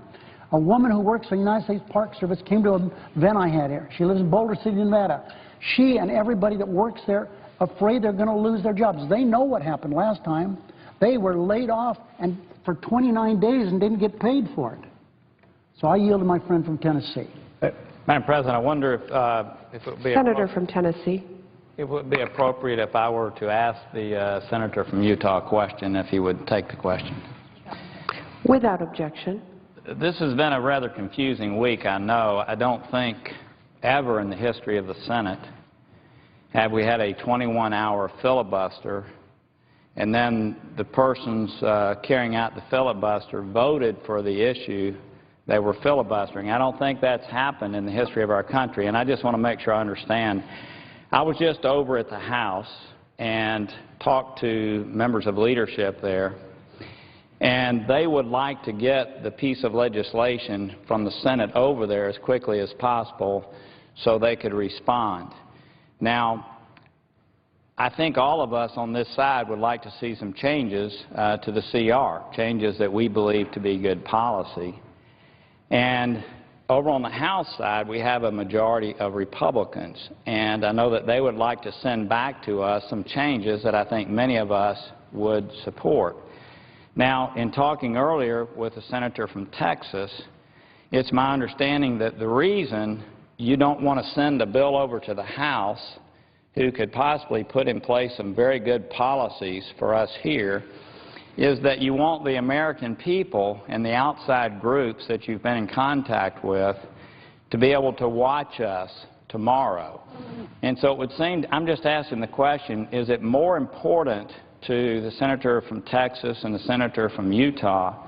Speaker 6: a woman who works for the United States Park Service came to an event I had here. She lives in Boulder City, Nevada. She and everybody that works there afraid they're going to lose their jobs. They know what happened last time. They were laid off and for 29 days and didn't get paid for it. So I yield to my friend from Tennessee.
Speaker 8: Madam President, I wonder if it would be
Speaker 5: Senator from Tennessee.
Speaker 8: It would be appropriate if I were to ask the senator from Utah a question, if he would take the question.
Speaker 5: Without objection.
Speaker 8: This has been a rather confusing week, I know. I don't think ever in the history of the Senate have we had a 21-hour filibuster and then the persons carrying out the filibuster voted for the issue they were filibustering. I don't think that's happened in the history of our country, and I just want to make sure I understand. I was just over at the House and talked to members of leadership there, and they would like to get the piece of legislation from the Senate over there as quickly as possible so they could respond. Now, I think all of us on this side would like to see some changes to the CR, changes that we believe to be good policy. And over on the House side, we have a majority of Republicans, and I know that they would like to send back to us some changes that I think many of us would support. Now, in talking earlier with the senator from Texas, it's my understanding that the reason you don't want to send a bill over to the House who could possibly put in place some very good policies for us here is that you want the American people and the outside groups that you've been in contact with to be able to watch us tomorrow. And so it would seem, I'm just asking the question, is it more important to the senator from Texas and the senator from Utah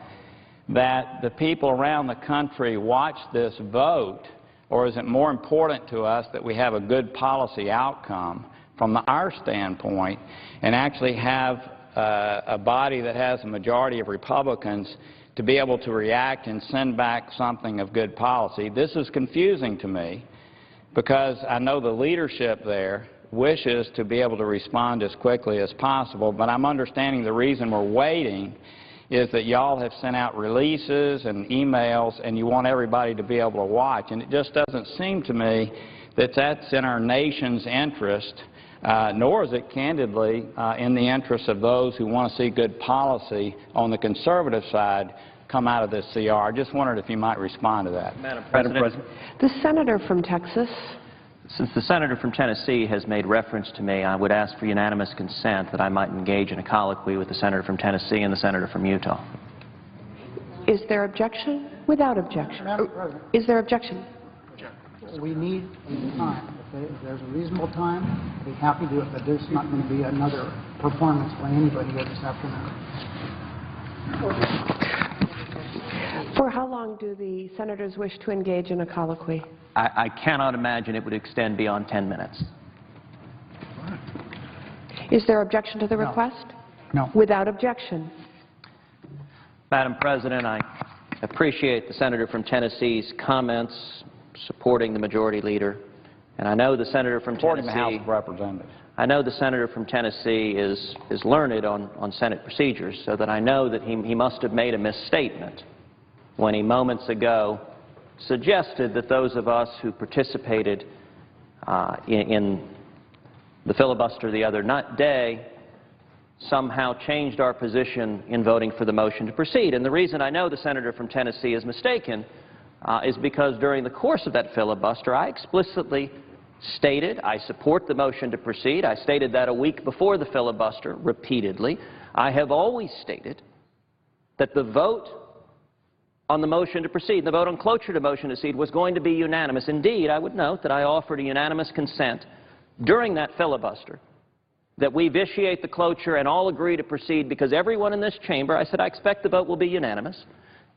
Speaker 8: that the people around the country watch this vote, or is it more important to us that we have a good policy outcome from our standpoint and actually have a body that has a majority of Republicans to be able to react and send back something of good policy? This is confusing to me because I know the leadership there wishes to be able to respond as quickly as possible, but I'm understanding the reason we're waiting is that y'all have sent out releases and emails and you want everybody to be able to watch, and it just doesn't seem to me that that's in our nation's interest, nor is it candidly in the interest of those who want to see good policy on the conservative side come out of this CR. I just wondered if you might respond to that.
Speaker 9: Madam President.
Speaker 5: The senator from Texas.
Speaker 9: Since the senator from Tennessee has made reference to me, I would ask for unanimous consent that I might engage in a colloquy with the senator from Tennessee and the senator from Utah.
Speaker 5: Is there objection? Without objection.
Speaker 6: Madam President.
Speaker 5: Is there objection?
Speaker 6: We need time. If there's a reasonable time, I'd be happy to do it, but there's not going to be another performance by anybody here this afternoon.
Speaker 5: For how long do the senators wish to engage in a colloquy?
Speaker 9: I cannot imagine it would extend beyond 10 minutes.
Speaker 5: Is there objection to the request?
Speaker 6: No.
Speaker 5: Without objection.
Speaker 9: Madam President, I appreciate the senator from Tennessee's comments supporting the majority leader, and I know the senator from
Speaker 8: Supporting
Speaker 9: Tennessee.
Speaker 8: the House of Representatives.
Speaker 9: I know the senator from Tennessee is learned on Senate procedures, so that I know that he must have made a misstatement when he moments ago suggested that those of us who participated in the filibuster the other day somehow changed our position in voting for the motion to proceed. And the reason I know the senator from Tennessee is mistaken is because during the course of that filibuster, I explicitly stated I support the motion to proceed. I stated that a week before the filibuster repeatedly. I have always stated that the vote on the motion to proceed, the vote on cloture to motion to proceed, was going to be unanimous. Indeed, I would note that I offered a unanimous consent during that filibuster that we vitiate the cloture and all agree to proceed, because everyone in this chamber, I said I expect the vote will be unanimous,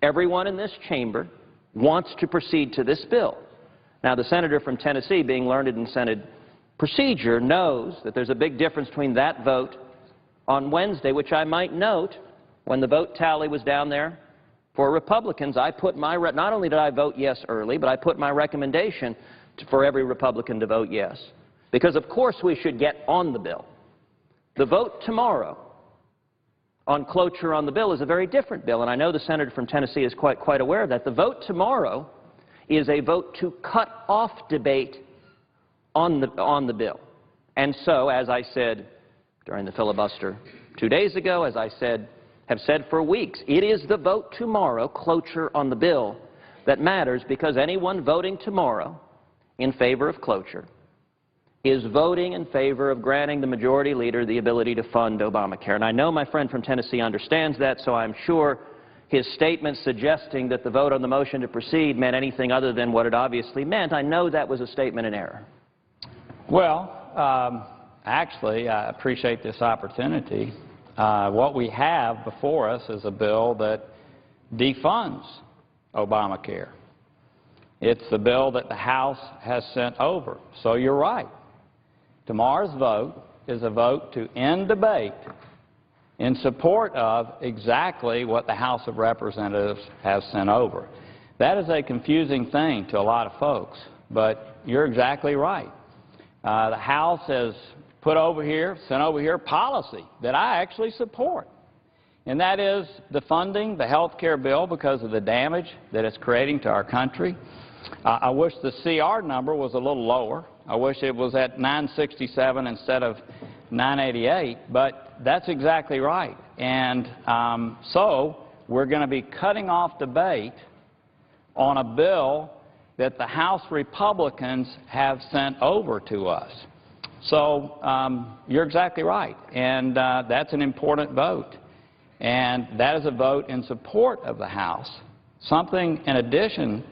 Speaker 9: everyone in this chamber wants to proceed to this bill. Now, the senator from Tennessee, being learned in Senate procedure, knows that there's a big difference between that vote on Wednesday, which I might note, when the vote tally was down there for Republicans, I put my, not only did I vote yes early, but I put my recommendation for every Republican to vote yes. Because of course we should get on the bill. The vote tomorrow on cloture on the bill is a very different bill, and I know the senator from Tennessee is quite aware of that. The vote tomorrow is a vote to cut off debate on the bill. And so, as I said during the filibuster 2 days ago, as I have said for weeks, it is the vote tomorrow, cloture on the bill, that matters, because anyone voting tomorrow in favor of cloture is voting in favor of granting the majority leader the ability to fund Obamacare. And I know my friend from Tennessee understands that, so I'm sure his statement suggesting that the vote on the motion to proceed meant anything other than what it obviously meant, I know that was a statement in error.
Speaker 8: Well, actually, I appreciate this opportunity. What we have before us is a bill that defunds Obamacare. It's the bill that the House has sent over. So you're right. Tomorrow's vote is a vote to end debate in support of exactly what the House of Representatives has sent over. That is a confusing thing to a lot of folks, but you're exactly right. The House has sent over here policy that I actually support, and that is defunding the health care bill because of the damage that it's creating to our country. I wish the CR number was a little lower. I wish it was at 967 instead of 988, but that's exactly right. And so we're going to be cutting off debate on a bill that the House Republicans have sent over to us. So you're exactly right, and that's an important vote. And that is a vote in support of the House. Something in addition,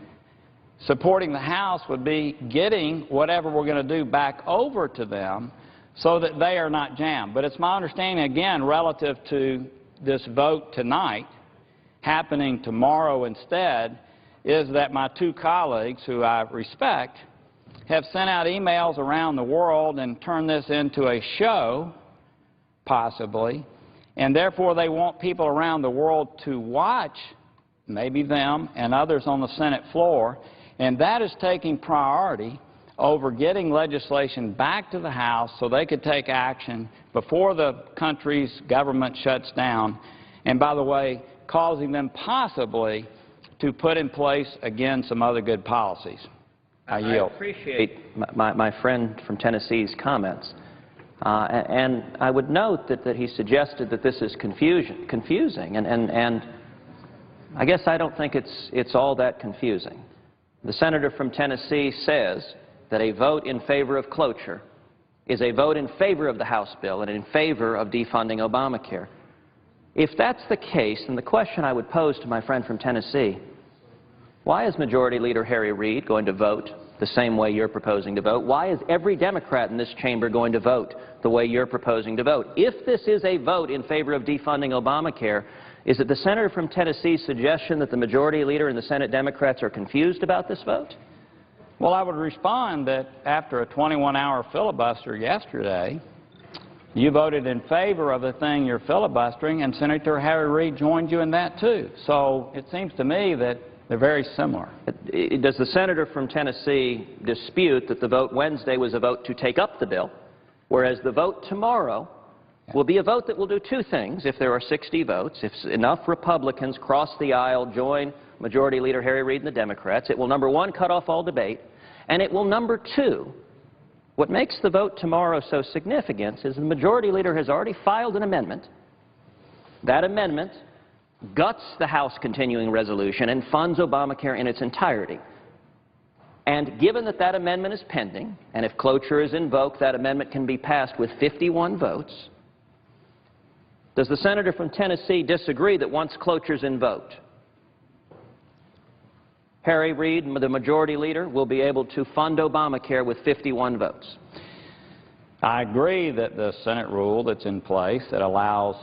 Speaker 8: supporting the House would be getting whatever we're going to do back over to them so that they are not jammed. But it's my understanding, again, relative to this vote tonight, happening tomorrow instead, is that my two colleagues, who I respect, have sent out emails around the world and turned this into a show, possibly, and therefore they want people around the world to watch, maybe them and others on the Senate floor, and that is taking priority over getting legislation back to the House so they could take action before the country's government shuts down, and by the way, causing them possibly to put in place, again, some other good policies. I yield.
Speaker 9: I appreciate my friend from Tennessee's comments. And I would note that he suggested that this is confusing, and I guess I don't think it's all that confusing. The senator from Tennessee says that a vote in favor of cloture is a vote in favor of the House bill and in favor of defunding Obamacare. If that's the case, then the question I would pose to my friend from Tennessee: why is Majority Leader Harry Reid going to vote the same way you're proposing to vote? Why is every Democrat in this chamber going to vote the way you're proposing to vote? If this is a vote in favor of defunding Obamacare, is it the senator from Tennessee's suggestion that the Majority Leader and the Senate Democrats are confused about this vote?
Speaker 8: Well, I would respond that after a 21-hour filibuster yesterday, you voted in favor of the thing you're filibustering, and Senator Harry Reid joined you in that too. So it seems to me that they're very similar.
Speaker 9: Does the senator from Tennessee dispute that the vote Wednesday was a vote to take up the bill, whereas the vote tomorrow will be a vote that will do two things if there are 60 votes? If enough Republicans cross the aisle, join Majority Leader Harry Reid and the Democrats, it will, number one, cut off all debate, and it will, number two, what makes the vote tomorrow so significant is the Majority Leader has already filed an amendment. That amendment guts the House continuing resolution and funds Obamacare in its entirety. And given that that amendment is pending, and if cloture is invoked, that amendment can be passed with 51 votes, does the senator from Tennessee disagree that once cloture is invoked, Harry Reid, the Majority Leader, will be able to fund Obamacare with 51 votes?
Speaker 8: I agree that the Senate rule that's in place that allows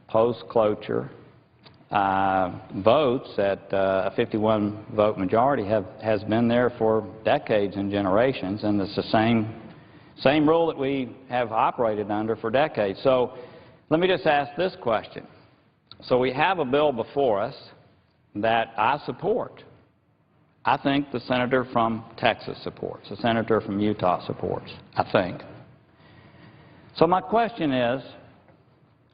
Speaker 8: post-cloture votes at a 51-vote majority has been there for decades and generations, and it's the same rule that we have operated under for decades. So let me just ask this question. So we have a bill before us that I support. I think the senator from Texas supports. The senator from Utah supports, I think. So my question is,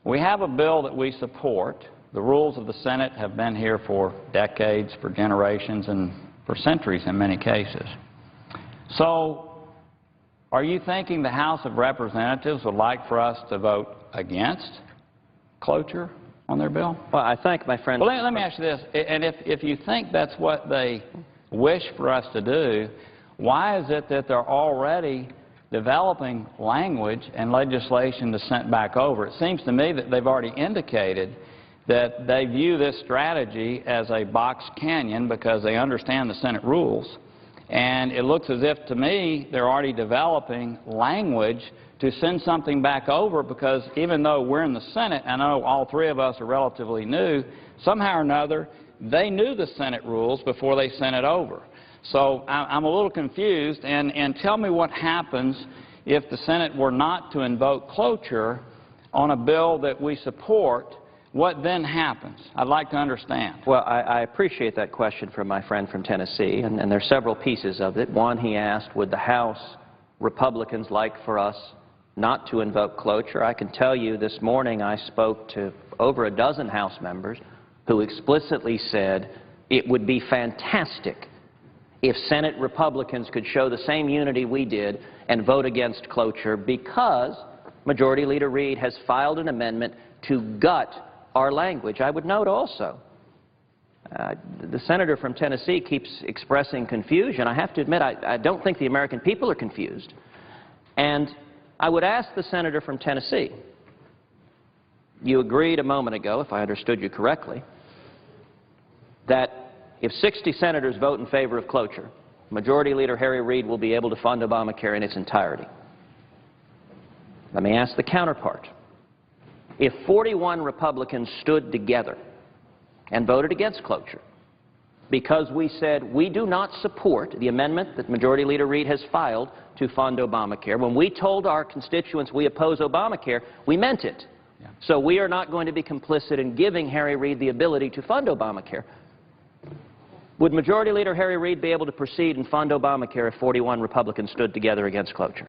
Speaker 8: we have a bill that we support. The rules of the Senate have been here for decades, for generations, and for centuries in many cases. So are you thinking the House of Representatives would like for us to vote against cloture on their bill?
Speaker 9: Well, I thank my friend.
Speaker 8: Well, let me ask you this. And if you think that's what they wish for us to do, why is it that they're already developing language and legislation to send back over? It seems to me that they've already indicated that they view this strategy as a box canyon because they understand the Senate rules. And it looks as if, to me, they're already developing language to send something back over because even though we're in the Senate, I know all three of us are relatively new, somehow or another, they knew the Senate rules before they sent it over. So I'm a little confused, and tell me what happens if the Senate were not to invoke cloture on a bill that we support what then happens? I'd like to understand.
Speaker 9: Well, I appreciate that question from my friend from Tennessee, and there are several pieces of it. One, he asked, would the House Republicans like for us not to invoke cloture? I can tell you this morning I spoke to over a dozen House members who explicitly said it would be fantastic if Senate Republicans could show the same unity we did and vote against cloture, because Majority Leader Reid has filed an amendment to gut our language. I would note also, the senator from Tennessee keeps expressing confusion. I have to admit, I don't think the American people are confused. And I would ask the senator from Tennessee, you agreed a moment ago, if I understood you correctly, that if 60 senators vote in favor of cloture, Majority Leader Harry Reid will be able to fund Obamacare in its entirety. Let me ask the counterpart. If 41 Republicans stood together and voted against cloture because we said we do not support the amendment that Majority Leader Reid has filed to fund Obamacare, when we told our constituents we oppose Obamacare, we meant it. Yeah. So we are not going to be complicit in giving Harry Reid the ability to fund Obamacare. Would Majority Leader Harry Reid be able to proceed and fund Obamacare if 41 Republicans stood together against cloture?